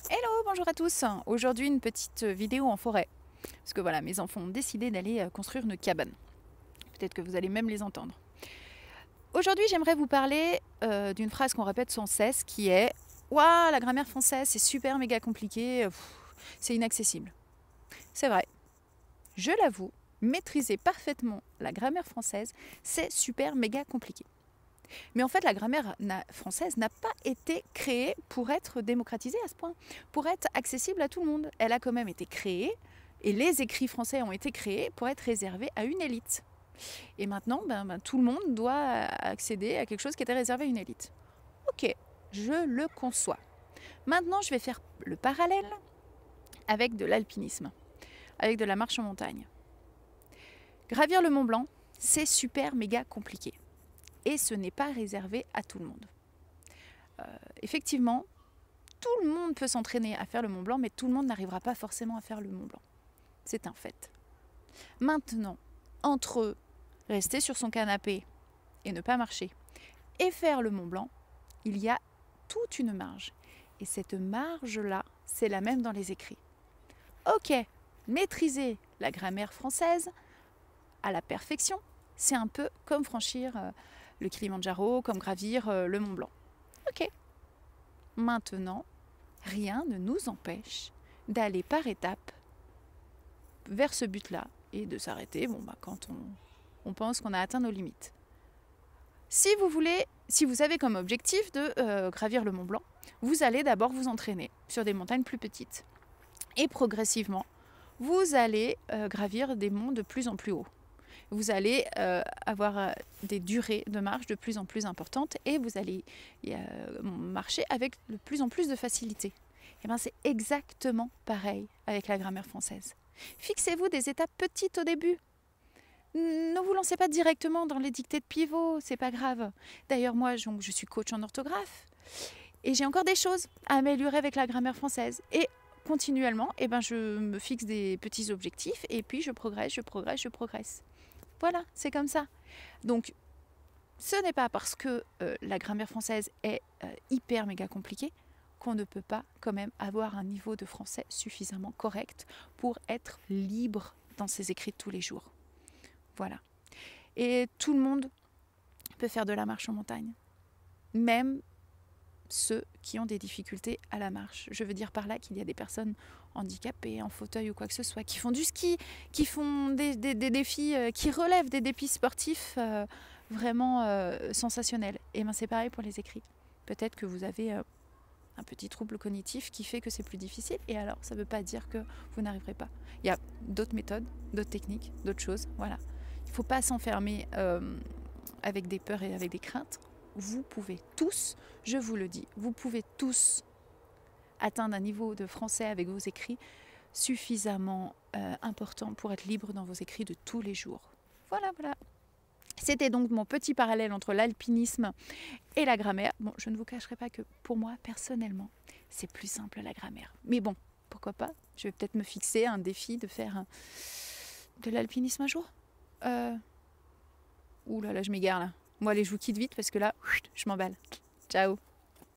Hello, bonjour à tous. Aujourd'hui, une petite vidéo en forêt. Parce que voilà, mes enfants ont décidé d'aller construire une cabane. Peut-être que vous allez même les entendre. Aujourd'hui, j'aimerais vous parler d'une phrase qu'on répète sans cesse qui est Waouh, la grammaire française, c'est super méga compliqué, c'est inaccessible. C'est vrai, je l'avoue, maîtriser parfaitement la grammaire française, c'est super méga compliqué. Mais en fait, la grammaire française n'a pas été créée pour être démocratisée à ce point, pour être accessible à tout le monde. Elle a quand même été créée, et les écrits français ont été créés pour être réservés à une élite. Et maintenant, tout le monde doit accéder à quelque chose qui était réservé à une élite. Ok, je le conçois. Maintenant, je vais faire le parallèle avec de l'alpinisme, avec de la marche en montagne. Gravir le Mont Blanc, c'est super méga compliqué. Et ce n'est pas réservé à tout le monde. Effectivement, tout le monde peut s'entraîner à faire le Mont Blanc, mais tout le monde n'arrivera pas forcément à faire le Mont Blanc. C'est un fait. Maintenant, entre rester sur son canapé et ne pas marcher et faire le Mont Blanc, il y a toute une marge. Et cette marge-là, c'est la même dans les écrits. Ok, maîtriser la grammaire française à la perfection, c'est un peu comme franchir le Kilimandjaro, comme gravir le Mont Blanc. Ok. Maintenant, rien ne nous empêche d'aller par étapes vers ce but-là et de s'arrêter quand on pense qu'on a atteint nos limites. Si vous avez comme objectif de gravir le Mont Blanc, vous allez d'abord vous entraîner sur des montagnes plus petites. Et progressivement, vous allez gravir des monts de plus en plus hauts. Vous allez avoir des durées de marche de plus en plus importantes et vous allez marcher avec de plus en plus de facilité. Et bien c'est exactement pareil avec la grammaire française. Fixez-vous des étapes petites au début. Ne vous lancez pas directement dans les dictées de pivot, c'est pas grave. D'ailleurs moi je suis coach en orthographe et j'ai encore des choses à améliorer avec la grammaire française. Et continuellement, je me fixe des petits objectifs et puis je progresse. Voilà, c'est comme ça. Donc, ce n'est pas parce que la grammaire française est hyper méga compliquée qu'on ne peut pas quand même avoir un niveau de français suffisamment correct pour être libre dans ses écrits de tous les jours. Voilà. Et tout le monde peut faire de la marche en montagne. Même ceux qui ont des difficultés à la marche. Je veux dire par là qu'il y a des personnes handicapées, en fauteuil ou quoi que ce soit, qui font du ski, qui font des défis, qui relèvent des défis sportifs vraiment sensationnels. Et bien c'est pareil pour les écrits. Peut-être que vous avez un petit trouble cognitif qui fait que c'est plus difficile, et alors ça ne veut pas dire que vous n'arriverez pas. Il y a d'autres méthodes, d'autres techniques, d'autres choses. Voilà. Il ne faut pas s'enfermer avec des peurs et avec des craintes. Vous pouvez tous, je vous le dis, vous pouvez tous atteindre un niveau de français avec vos écrits suffisamment important pour être libre dans vos écrits de tous les jours. Voilà. C'était donc mon petit parallèle entre l'alpinisme et la grammaire. Bon, je ne vous cacherai pas que pour moi, personnellement, c'est plus simple la grammaire. Mais bon, pourquoi pas? Je vais peut-être me fixer un défi de faire de l'alpinisme un jour. Ouh là, je m'égare là. Moi, allez, je vous quitte vite parce que là, je m'emballe. Ciao.